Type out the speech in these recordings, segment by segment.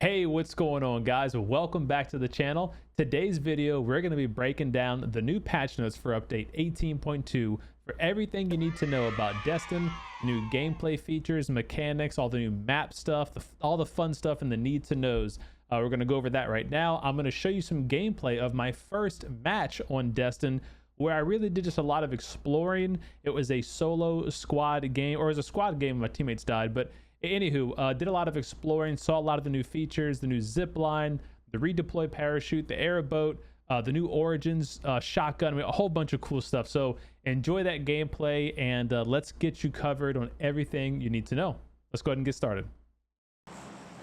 Hey, what's going on, guys? Welcome back to the channel. Today's video, we're going to be breaking down the new patch notes for update 18.2 for everything you need to know about Deston, new gameplay features, mechanics, all the new map stuff, all the fun stuff and the need to knows. We're going to go over that right now. I'm going to show you some gameplay of my first match on Deston, where I really did just a lot of exploring. It was a solo squad game, or it was a squad game. My teammates died, but anywho, did a lot of exploring, saw a lot of the new features, the new Zipline, the redeploy parachute, the airboat, the new origins, shotgun, I mean, a whole bunch of cool stuff. So enjoy that gameplay, and let's get you covered on everything you need to know. Let's go ahead and get started.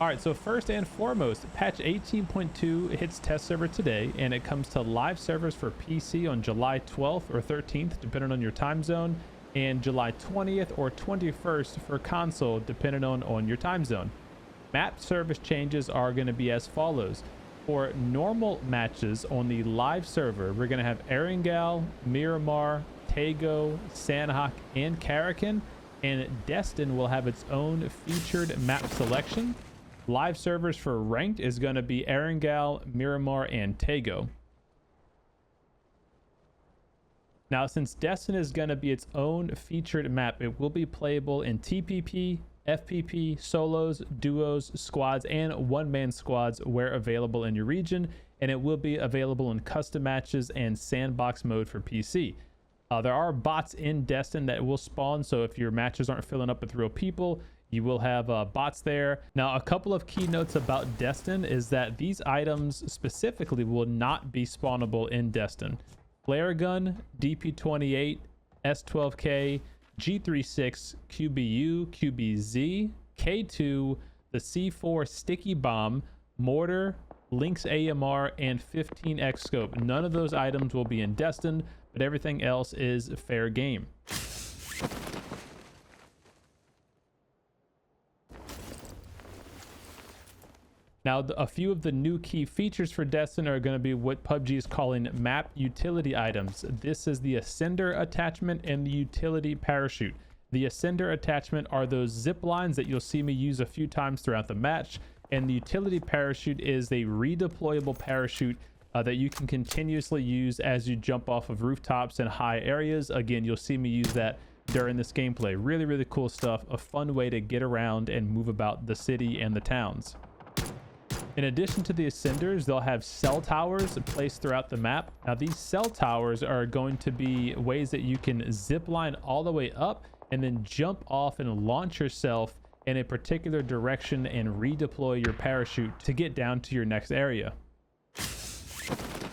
All right, so first and foremost, patch 18.2 hits test server today, and it comes to live servers for PC on July 12th or 13th, depending on your time zone, and July 20th or 21st for console, depending on your time zone. Map service changes are going to be as follows. For normal matches on the live server, we're going to have Erangel, Miramar, Tego, Sanhok, and Karakin, and Deston will have its own featured map selection. Live servers for ranked is going to be Erangel, Miramar, and Tego. Now, since Deston is going to be its own featured map, it will be playable in TPP, FPP, solos, duos, squads, and one-man squads where available in your region, and it will be available in custom matches and sandbox mode for PC. There are bots in Deston that will spawn, so if your matches aren't filling up with real people, you will have bots there. Now, a couple of key notes about Deston is that these items specifically will not be spawnable in Deston. Flare gun, DP28, S12K, G36, QBU, QBZ, K2, the C4 sticky bomb, mortar, Lynx AMR, and 15x scope. None of those items will be in Deston, but everything else is fair game. Now, a few of the new key features for Deston are going to be what PUBG is calling map utility items. This is the Ascender attachment and the utility parachute. The Ascender attachment are those zip lines that you'll see me use a few times throughout the match, and the utility parachute is a redeployable parachute that you can continuously use as you jump off of rooftops and high areas. Again, you'll see me use that during this gameplay. Really, really cool stuff. A fun way to get around and move about the city and the towns. In addition to the ascenders, they'll have cell towers placed throughout the map. Now, these cell towers are going to be ways that you can zip line all the way up and then jump off and launch yourself in a particular direction and redeploy your parachute to get down to your next area.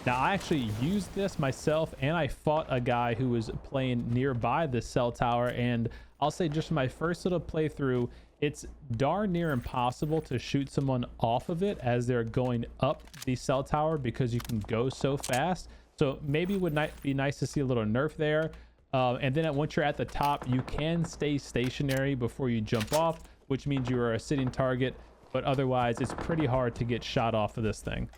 Now, I actually used this myself, and I fought a guy who was playing nearby the cell tower, and I'll say just my first little playthrough, it's darn near impossible to shoot someone off of it as they're going up the cell tower because you can go so fast. So maybe it would be nice to see a little nerf there. And then once you're at the top, you can stay stationary before you jump off, which means you are a sitting target, but otherwise it's pretty hard to get shot off of this thing.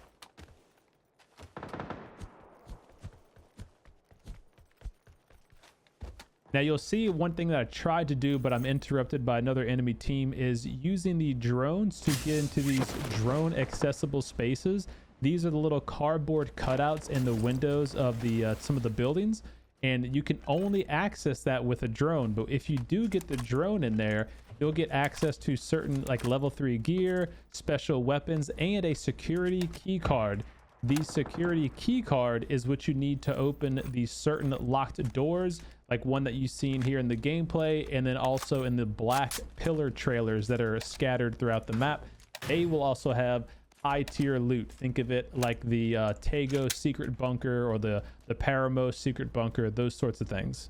Now, you'll see one thing that I tried to do, but I'm interrupted by another enemy team, is using the drones to get into these drone accessible spaces. These are the little cardboard cutouts in the windows of the some of the buildings, and you can only access that with a drone. But if you do get the drone in there, you'll get access to certain like level 3 gear, special weapons, and a security key card. The security key card is what you need to open these certain locked doors, like one that you've seen here in the gameplay, and then also in the black pillar trailers that are scattered throughout the map. They will also have high tier loot. Think of it like the Tego secret bunker or the Paramo secret bunker, those sorts of things.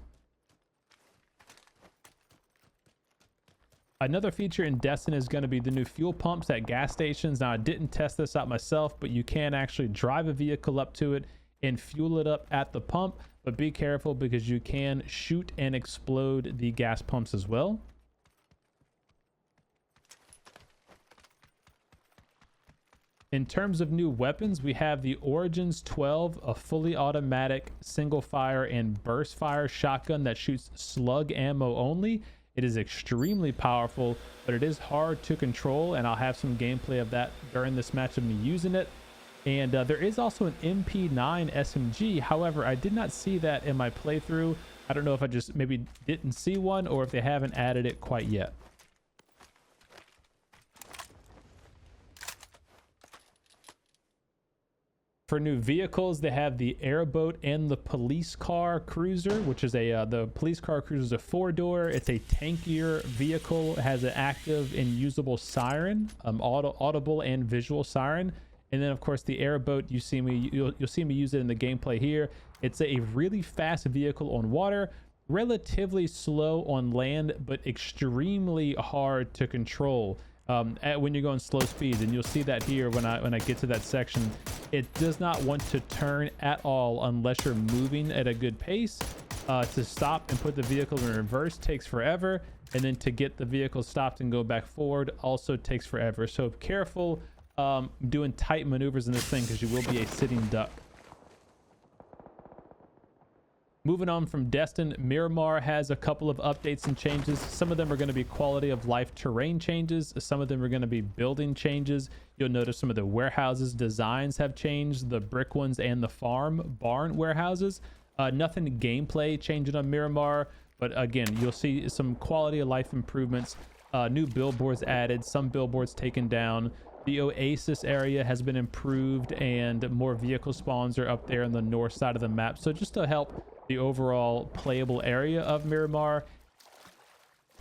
Another feature in Deston is going to be the new fuel pumps at gas stations. Now, I didn't test this out myself, but you can actually drive a vehicle up to it and fuel it up at the pump, but be careful because you can shoot and explode the gas pumps as well. In terms of new weapons, we have the Origins 12, a fully automatic single fire and burst fire shotgun that shoots slug ammo only. It is extremely powerful, but it is hard to control, and I'll have some gameplay of that during this match of me using it. And there is also an MP9 SMG. However, I did not see that in my playthrough. I don't know if I just maybe didn't see one or if they haven't added it quite yet. For new vehicles, they have the Airboat and the police car cruiser, which is the police car cruiser is a 4-door. It's a tankier vehicle. It has an active and usable siren, audible and visual siren. And then of course the Airboat, you'll see me use it in the gameplay here. It's a really fast vehicle on water, relatively slow on land, but extremely hard to control when you're going slow speeds. And you'll see that here when I get to that section. It does not want to turn at all unless you're moving at a good pace. To stop and put the vehicle in reverse takes forever, and then to get the vehicle stopped and go back forward also takes forever. So careful doing tight maneuvers in this thing, because you will be a sitting duck. Moving on from Deston, Miramar has a couple of updates and changes. Some of them are going to be quality of life terrain changes. Some of them are going to be building changes. You'll notice some of the warehouses designs have changed, the brick ones and the farm barn warehouses. Nothing gameplay changing on Miramar, but again, you'll see some quality of life improvements. New billboards added, some billboards taken down. The Oasis area has been improved, and more vehicle spawns are up there on the north side of the map. So just to help the overall playable area of Miramar.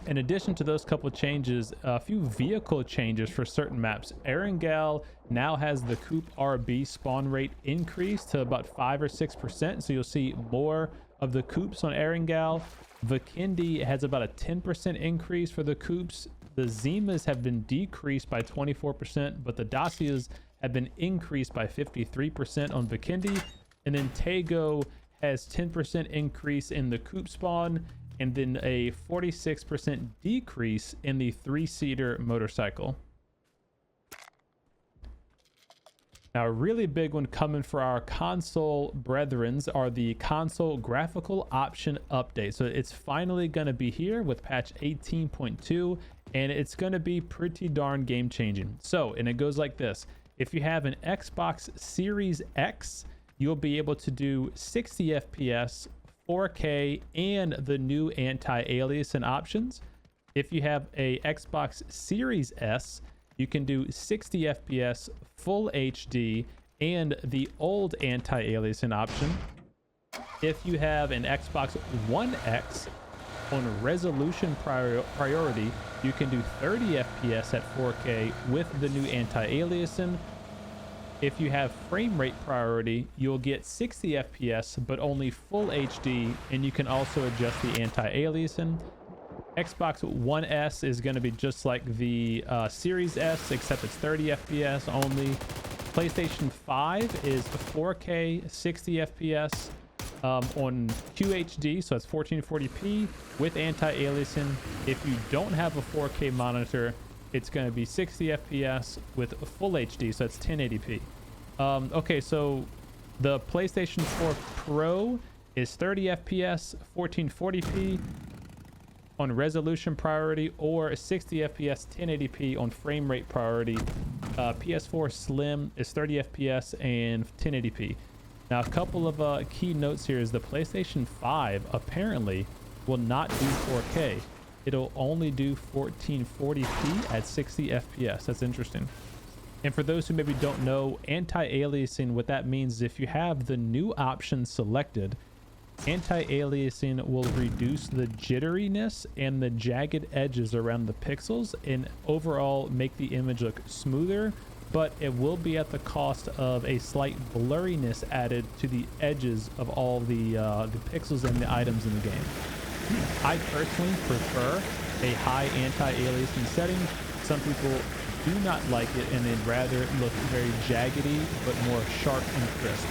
In addition to those couple changes, a few vehicle changes for certain maps. Erangel now has the Coupe RB spawn rate increased to about 5 or 6%. So you'll see more of the Coupes on Erangel. Vikindi has about a 10% increase for the Coupes. The Zimas have been decreased by 24%, but the Dacias have been increased by 53% on Vikindi. And then Tego has 10% increase in the coupe spawn, and then a 46% decrease in the 3-seater motorcycle. Now, a really big one coming for our console brethrens are the console graphical option update. So it's finally going to be here with patch 18.2, and it's going to be pretty darn game changing. So, and it goes like this. If you have an Xbox Series X, you'll be able to do 60 FPS, 4K, and the new anti-aliasing options. If you have a Xbox Series S, you can do 60 FPS, full HD, and the old anti-aliasing option. If you have an Xbox One X on resolution priority, you can do 30 FPS at 4K with the new anti-aliasing. If you have frame rate priority, you'll get 60 FPS, but only full HD, and you can also adjust the anti-aliasing. Xbox One S is going to be just like the Series S, except it's 30 FPS only. PlayStation 5 is 4K 60 FPS on QHD, so it's 1440p with anti-aliasing. If you don't have a 4K monitor, it's going to be 60 FPS with full HD, so it's 1080p. Okay, so the PlayStation 4 Pro is 30 FPS, 1440p on resolution priority, or 60 FPS, 1080p on frame rate priority. PS4 Slim is 30 FPS and 1080p. Now, a couple of key notes here is the PlayStation 5 apparently will not do 4K. It'll only do 1440p at 60 FPS. That's interesting. And for those who maybe don't know, anti-aliasing, what that means is if you have the new option selected, anti-aliasing will reduce the jitteriness and the jagged edges around the pixels and overall make the image look smoother, but it will be at the cost of a slight blurriness added to the edges of all the pixels and the items in the game. I personally prefer a high anti-aliasing setting. Some people do not like it, and they'd rather it look very jaggedy but more sharp and crisp.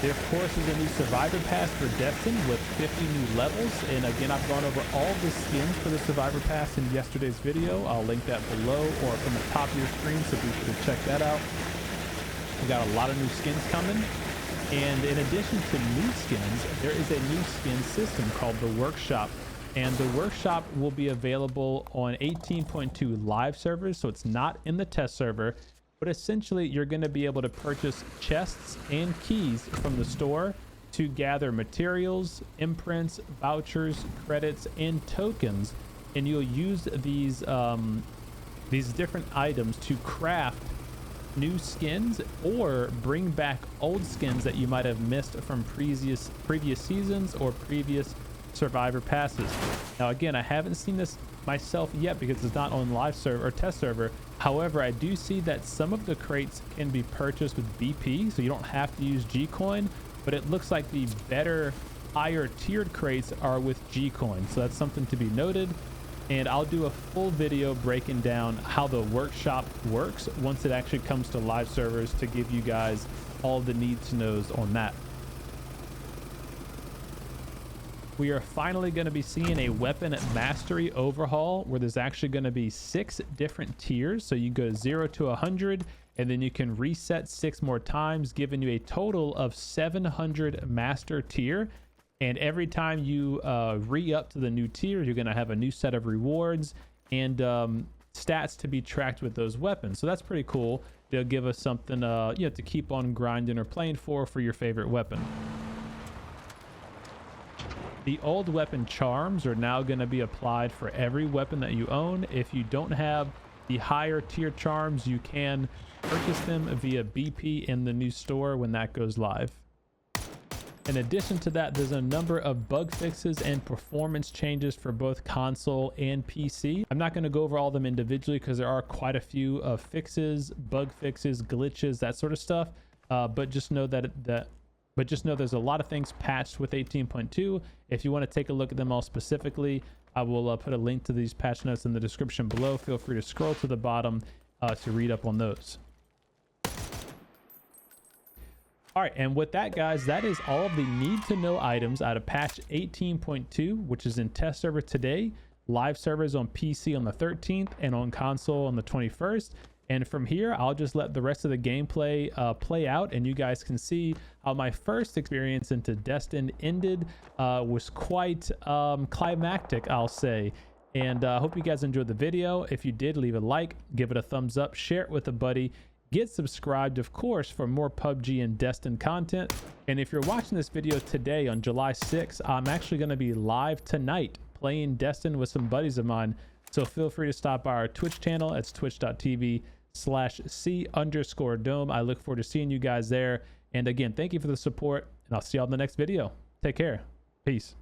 There, of course, is a new Survivor Pass for Deston with 50 new levels. And again, I've gone over all the skins for the Survivor Pass in yesterday's video. I'll link that below or from the top of your screen, so be sure to check that out. We got a lot of new skins coming. And in addition to new skins, there is a new skin system called the Workshop. And the Workshop will be available on 18.2 live servers, so it's not in the test server. But essentially, you're going to be able to purchase chests and keys from the store to gather materials, imprints, vouchers, credits, and tokens. And you'll use these different items to craft new skins or bring back old skins that you might have missed from previous seasons or previous survivor passes. Now again, I haven't seen this myself yet because it's not on live server or test server. However, I do see that some of the crates can be purchased with BP, so you don't have to use G-Coin, but it looks like the better higher tiered crates are with G-Coin, so that's something to be noted. And I'll do a full video breaking down how the Workshop works once it actually comes to live servers to give you guys all the need to knows on that. We are finally going to be seeing a weapon mastery overhaul where there's actually going to be 6 different tiers. So you go 0 to 100 and then you can reset 6 more times, giving you a total of 700 master tier. And every time you re-up to the new tier, you're going to have a new set of rewards and stats to be tracked with those weapons. So that's pretty cool. They'll give us something to keep on grinding or playing for your favorite weapon. The old weapon charms are now going to be applied for every weapon that you own. If you don't have the higher tier charms, you can purchase them via BP in the new store when that goes live. In addition to that, there's a number of bug fixes and performance changes for both console and PC. I'm not going to go over all of them individually because there are quite a few fixes, bug fixes, glitches, that sort of stuff. But just know there's a lot of things patched with 18.2. If you want to take a look at them all specifically, I will put a link to these patch notes in the description below. Feel free to scroll to the bottom to read up on those. All right, and with that, guys, that is all of the need to know items out of patch 18.2, which is in test server today, live servers on PC on the 13th and on console on the 21st. And from here, I'll just let the rest of the gameplay play out, and you guys can see how my first experience into Deston ended. Was quite climactic, I'll say. And I hope you guys enjoyed the video. If you did, leave a like, give it a thumbs up, share it with a buddy. Get subscribed, of course, for more PUBG and Deston content. And if you're watching this video today on July 6th, I'm actually going to be live tonight playing Deston with some buddies of mine. So feel free to stop by our Twitch channel. It's twitch.tv/C_dome. I look forward to seeing you guys there. And again, thank you for the support, and I'll see you all in the next video. Take care. Peace.